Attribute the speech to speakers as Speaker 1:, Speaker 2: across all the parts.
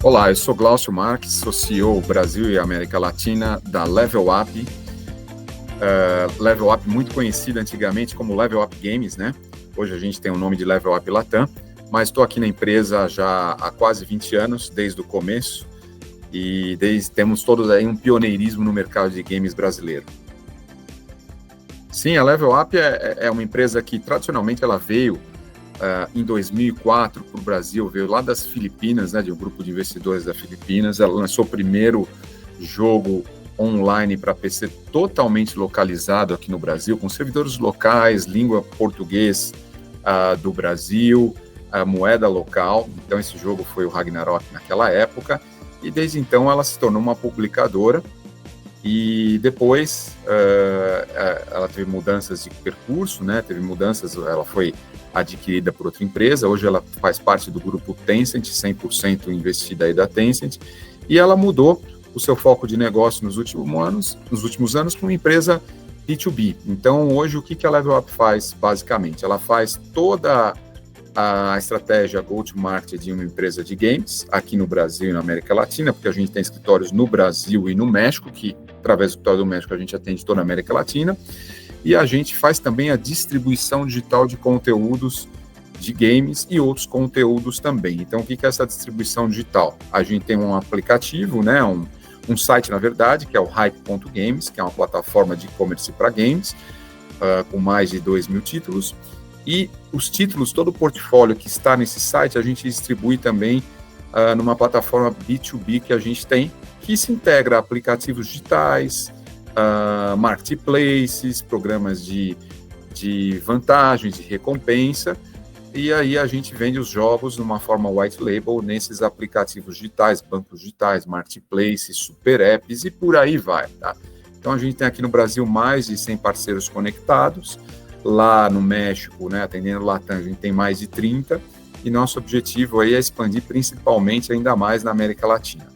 Speaker 1: Olá, eu sou Glaucio Marques, sou CEO Brasil e América Latina da Level Up. Level Up muito conhecida antigamente como Level Up Games, né? Hoje a gente tem o nome de Level Up Latam, mas estou aqui na empresa já há quase 20 anos, desde o começo, e temos todos aí um pioneirismo no mercado de games brasileiro. Sim, a Level Up é uma empresa que tradicionalmente ela veio em 2004 para o Brasil, veio lá das Filipinas, né, de um grupo de investidores das Filipinas. Ela lançou o primeiro jogo online para PC totalmente localizado aqui no Brasil, com servidores locais, língua português do Brasil, a moeda local. Então esse jogo foi o Ragnarok naquela época, e desde então ela se tornou uma publicadora. E depois ela teve mudanças de percurso, né? Teve mudanças, ela foi adquirida por outra empresa, hoje ela faz parte do grupo Tencent, 100% investida aí da Tencent, e ela mudou o seu foco de negócio nos últimos anos para uma empresa B2B. Então hoje o que a Level Up faz basicamente? Ela faz toda a estratégia go-to-market de uma empresa de games aqui no Brasil e na América Latina, porque a gente tem escritórios no Brasil e no México, que através do escritório do México a gente atende toda a América Latina, e a gente faz também a distribuição digital de conteúdos de games e outros conteúdos também. Então, o que é essa distribuição digital? A gente tem um aplicativo, né, um site, na verdade, que é o Hype.games, que é uma plataforma de e-commerce para games, com mais de 2.000 títulos, e os títulos, todo o portfólio que está nesse site, a gente distribui também numa plataforma B2B que a gente tem, que se integra a aplicativos digitais, marketplaces, programas de vantagens, de recompensa, e aí a gente vende os jogos numa forma white label nesses aplicativos digitais, bancos digitais, marketplaces, super apps e por aí vai, tá? Então a gente tem aqui no Brasil mais de 100 parceiros conectados, lá no México, né, atendendo o Latam, a gente tem mais de 30, e nosso objetivo aí é expandir principalmente ainda mais na América Latina.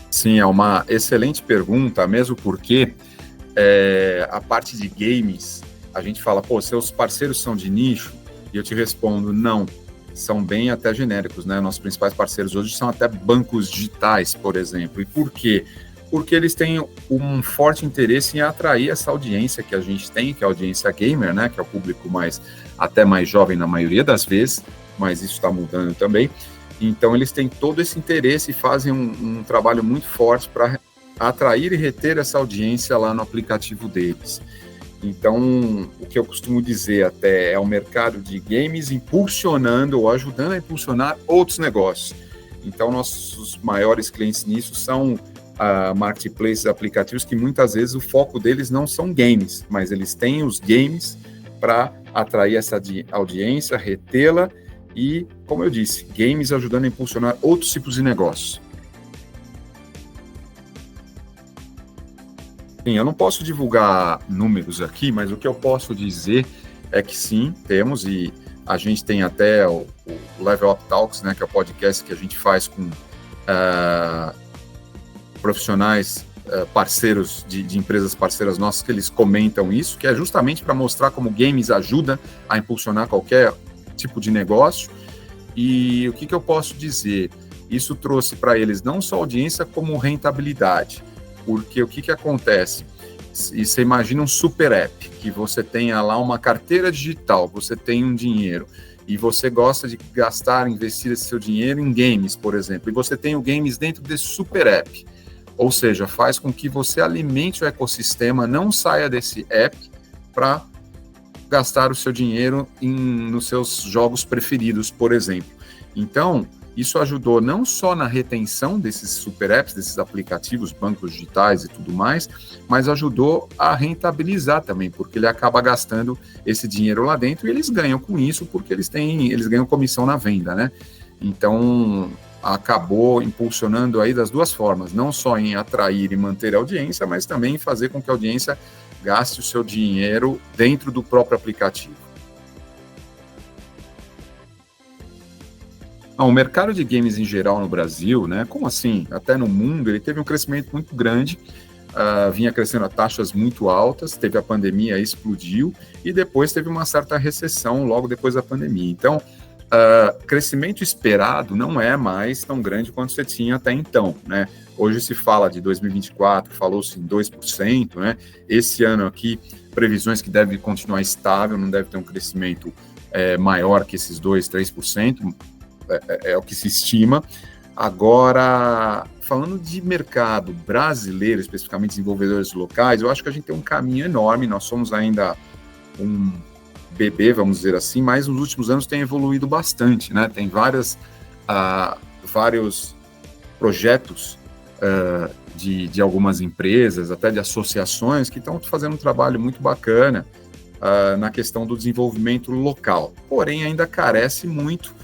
Speaker 1: Sim, é uma excelente pergunta, mesmo porque a parte de games, a gente fala, pô, seus parceiros são de nicho? E eu te respondo, não, são bem até genéricos, né? Nossos principais parceiros hoje são até bancos digitais, por exemplo. E por quê? Porque eles têm um forte interesse em atrair essa audiência que a gente tem, que é a audiência gamer, né? Que é o público até mais jovem na maioria das vezes, mas isso está mudando também. Então, eles têm todo esse interesse e fazem um trabalho muito forte para atrair e reter essa audiência lá no aplicativo deles. Então, o que eu costumo dizer até é o mercado de games impulsionando ou ajudando a impulsionar outros negócios. Então, nossos maiores clientes nisso são marketplaces, aplicativos que muitas vezes o foco deles não são games, mas eles têm os games para atrair essa audiência, retê-la, e, como eu disse, games ajudando a impulsionar outros tipos de negócios. Sim, eu não posso divulgar números aqui, mas o que eu posso dizer é que sim, temos, e a gente tem até o Level Up Talks, né, que é o podcast que a gente faz com profissionais parceiros de empresas parceiras nossas, que eles comentam isso, que é justamente para mostrar como games ajuda a impulsionar qualquer tipo de negócio. E o que eu posso dizer? Isso trouxe para eles não só audiência, como rentabilidade. Porque o que acontece? E você imagina um super app, que você tenha lá uma carteira digital, você tem um dinheiro, e você gosta de investir esse seu dinheiro em games, por exemplo, e você tem o games dentro desse super app. Ou seja, faz com que você alimente o ecossistema, não saia desse app para gastar o seu dinheiro nos seus jogos preferidos, por exemplo. Então, isso ajudou não só na retenção desses super apps, desses aplicativos, bancos digitais e tudo mais, mas ajudou a rentabilizar também, porque ele acaba gastando esse dinheiro lá dentro e eles ganham com isso, porque eles ganham comissão na venda, né? Então, acabou impulsionando aí das duas formas, não só em atrair e manter a audiência, mas também em fazer com que a audiência gaste o seu dinheiro dentro do próprio aplicativo. O mercado de games em geral no Brasil, né, como assim, até no mundo, ele teve um crescimento muito grande, vinha crescendo a taxas muito altas, teve a pandemia, explodiu, e depois teve uma certa recessão logo depois da pandemia. Então, Crescimento esperado não é mais tão grande quanto você tinha até então, né? Hoje se fala de 2024, falou-se em 2%, né? Esse ano aqui, previsões que deve continuar estável, não deve ter um crescimento maior que esses 2%, 3%, é o que se estima. Agora, falando de mercado brasileiro, especificamente desenvolvedores locais, eu acho que a gente tem um caminho enorme, nós somos ainda um bebê, vamos dizer assim, mas nos últimos anos tem evoluído bastante, né? Tem vários projetos de algumas empresas, até de associações, que estão fazendo um trabalho muito bacana na questão do desenvolvimento local. Porém, ainda carece muito,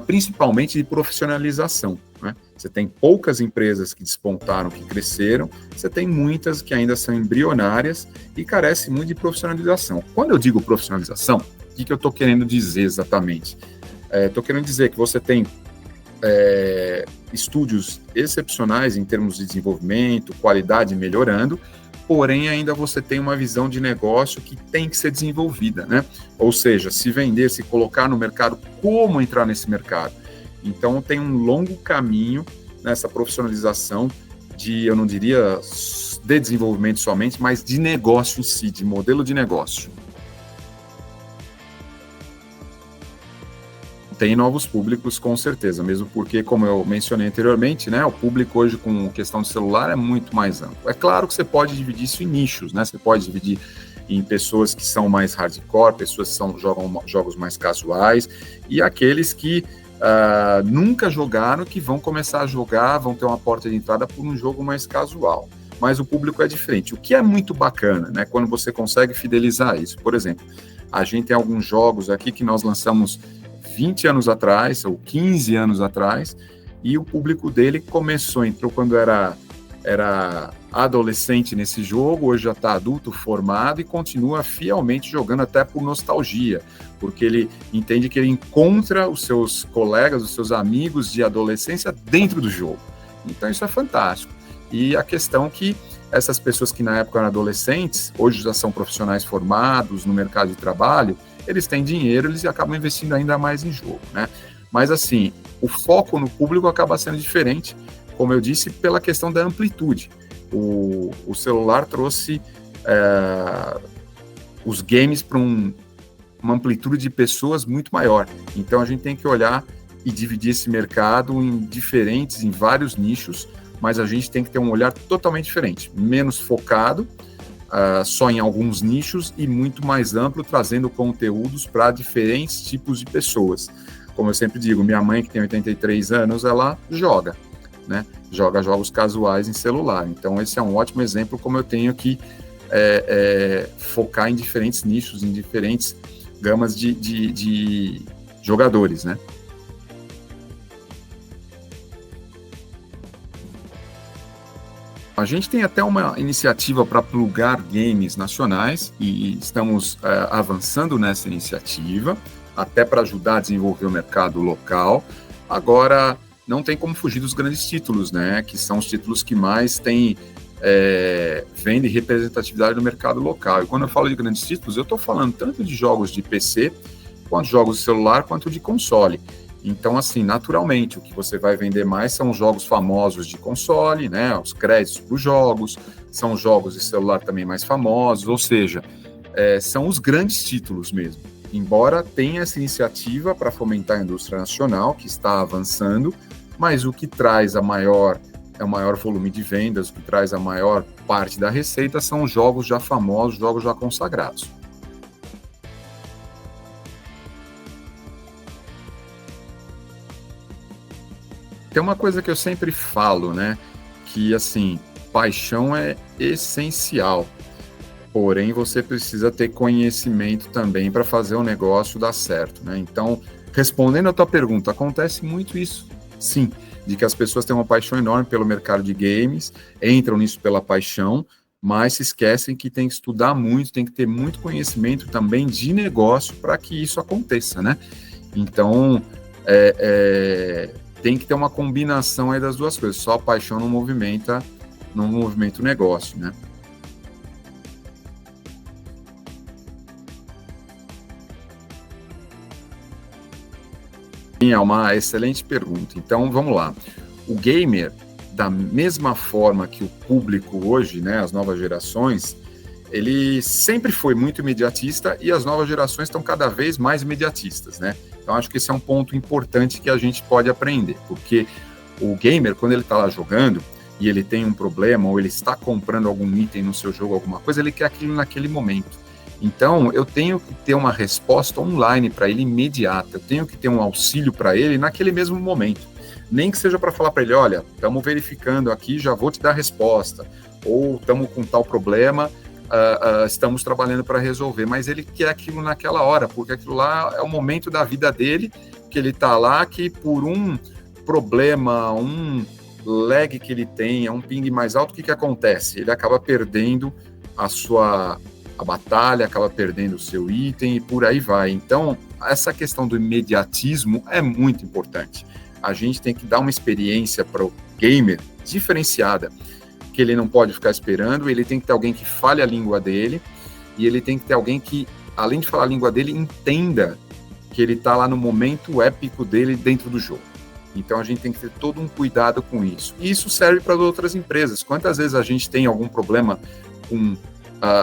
Speaker 1: principalmente de profissionalização, né? Você tem poucas empresas que despontaram, que cresceram, você tem muitas que ainda são embrionárias e carece muito de profissionalização. Quando eu digo profissionalização, o que eu estou querendo dizer exatamente? Estou querendo dizer que você tem estúdios excepcionais em termos de desenvolvimento, qualidade melhorando, porém ainda você tem uma visão de negócio que tem que ser desenvolvida, né? Ou seja, se vender, se colocar no mercado, como entrar nesse mercado. Então tem um longo caminho nessa profissionalização eu não diria de desenvolvimento somente, mas de negócio em si, de modelo de negócio. Tem novos públicos, com certeza, mesmo porque, como eu mencionei anteriormente, né, o público hoje com questão de celular é muito mais amplo. É claro que você pode dividir isso em nichos, né? Você pode dividir em pessoas que são mais hardcore, pessoas que jogam jogos mais casuais, e aqueles que nunca jogaram, que vão começar a jogar, vão ter uma porta de entrada por um jogo mais casual. Mas o público é diferente. O que é muito bacana, né, quando você consegue fidelizar isso. Por exemplo, a gente tem alguns jogos aqui que nós lançamos 20 anos atrás, ou 15 anos atrás, e o público dele entrou quando era adolescente nesse jogo, hoje já está adulto, formado, e continua fielmente jogando até por nostalgia, porque ele entende que ele encontra os seus colegas, os seus amigos de adolescência dentro do jogo. Então isso é fantástico. E a questão que essas pessoas que na época eram adolescentes, hoje já são profissionais formados no mercado de trabalho, eles têm dinheiro, eles acabam investindo ainda mais em jogo, né? Mas assim, o foco no público acaba sendo diferente, como eu disse, pela questão da amplitude. O celular trouxe os games para uma amplitude de pessoas muito maior. Então a gente tem que olhar e dividir esse mercado em vários nichos, mas a gente tem que ter um olhar totalmente diferente, menos focado só em alguns nichos e muito mais amplo, trazendo conteúdos para diferentes tipos de pessoas. Como eu sempre digo, minha mãe, que tem 83 anos, ela joga, né? Joga jogos casuais em celular. Então, esse é um ótimo exemplo como eu tenho que focar em diferentes nichos, em diferentes gamas de jogadores, né? A gente tem até uma iniciativa para plugar games nacionais e estamos avançando nessa iniciativa, até para ajudar a desenvolver o mercado local. Agora, não tem como fugir dos grandes títulos, né? Que são os títulos que mais têm venda e representatividade no mercado local. E quando eu falo de grandes títulos, eu estou falando tanto de jogos de PC, quanto de jogos de celular, quanto de console. Então, assim, naturalmente, o que você vai vender mais são os jogos famosos de console, né? Os créditos para os jogos, são os jogos de celular também mais famosos, ou seja, são os grandes títulos mesmo. Embora tenha essa iniciativa para fomentar a indústria nacional, que está avançando, mas o que traz o maior volume de vendas, o que traz a maior parte da receita são os jogos já famosos, jogos já consagrados. Tem uma coisa que eu sempre falo, né? Que, assim, paixão é essencial. Porém, você precisa ter conhecimento também para fazer o negócio dar certo, né? Então, respondendo a tua pergunta, acontece muito isso, sim, de que as pessoas têm uma paixão enorme pelo mercado de games, entram nisso pela paixão, mas se esquecem que tem que estudar muito, tem que ter muito conhecimento também de negócio para que isso aconteça, né? Então, tem que ter uma combinação aí das duas coisas. Só a paixão não movimenta o negócio, né? Sim, é uma excelente pergunta. Então, vamos lá. O gamer, da mesma forma que o público hoje, né, as novas gerações, ele sempre foi muito imediatista e as novas gerações estão cada vez mais imediatistas, né? Então, acho que esse é um ponto importante que a gente pode aprender, porque o gamer, quando ele está lá jogando e ele tem um problema ou ele está comprando algum item no seu jogo, alguma coisa, ele quer aquilo naquele momento. Então, eu tenho que ter uma resposta online para ele imediata, eu tenho que ter um auxílio para ele naquele mesmo momento. Nem que seja para falar para ele, olha, estamos verificando aqui, já vou te dar a resposta, ou estamos com tal problema, estamos trabalhando para resolver, mas ele quer aquilo naquela hora, porque aquilo lá é o momento da vida dele, que ele está lá, que por um problema, um lag que ele tem, um ping mais alto, o que acontece? Ele acaba perdendo a batalha, acaba perdendo o seu item e por aí vai. Então, essa questão do imediatismo é muito importante. A gente tem que dar uma experiência para o gamer diferenciada, que ele não pode ficar esperando, ele tem que ter alguém que fale a língua dele, e ele tem que ter alguém que, além de falar a língua dele, entenda que ele está lá no momento épico dele dentro do jogo. Então a gente tem que ter todo um cuidado com isso. E isso serve para outras empresas. Quantas vezes a gente tem algum problema com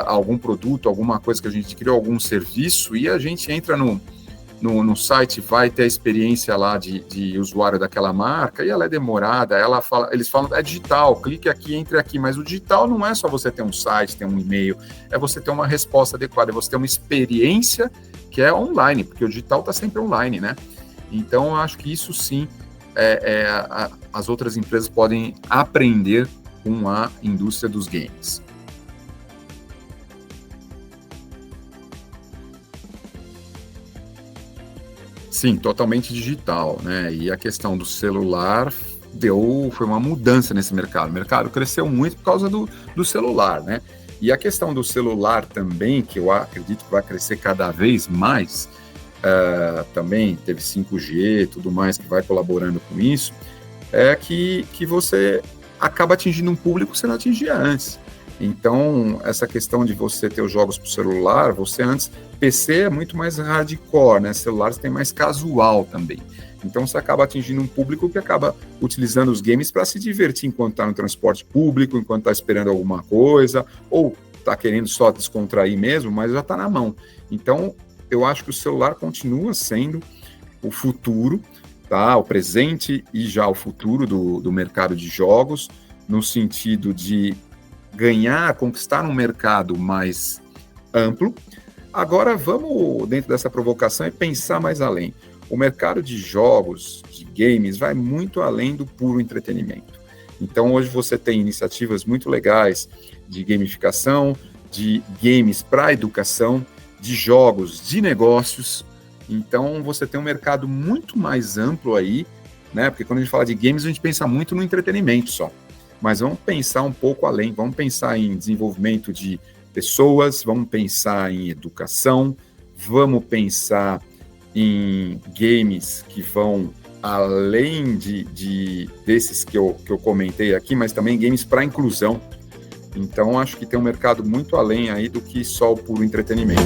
Speaker 1: algum produto, alguma coisa que a gente criou, algum serviço, e a gente entra no site, vai ter a experiência lá de usuário daquela marca, e ela é demorada, eles falam, é digital, clique aqui, entre aqui, mas o digital não é só você ter um site, ter um e-mail, é você ter uma resposta adequada, é você ter uma experiência que é online, porque o digital está sempre online, né? Então, eu acho que isso sim, as outras empresas podem aprender com a indústria dos games. Sim, totalmente digital, né? E a questão do celular foi uma mudança nesse mercado. O mercado cresceu muito por causa do celular, né? E a questão do celular também, que eu acredito que vai crescer cada vez mais, também teve 5G e tudo mais que vai colaborando com isso, é que você acaba atingindo um público que você não atingia antes. Então, essa questão de você ter os jogos para o celular, você antes, PC é muito mais hardcore, né? Celulares tem mais casual também. Então, você acaba atingindo um público que acaba utilizando os games para se divertir enquanto está no transporte público, enquanto está esperando alguma coisa, ou está querendo só descontrair mesmo, mas já está na mão. Então, eu acho que o celular continua sendo o futuro, tá? O presente e já o futuro do mercado de jogos, no sentido de ganhar, conquistar um mercado mais amplo. Agora vamos, dentro dessa provocação, e pensar mais além. O mercado de jogos, de games, vai muito além do puro entretenimento. Então hoje você tem iniciativas muito legais de gamificação, de games para educação, de jogos, de negócios. Então você tem um mercado muito mais amplo aí, né? Porque quando a gente fala de games, a gente pensa muito no entretenimento só. Mas vamos pensar um pouco além, vamos pensar em desenvolvimento de pessoas, vamos pensar em educação, vamos pensar em games que vão além desses que eu comentei aqui, mas também games para inclusão. Então, acho que tem um mercado muito além aí do que só o puro entretenimento.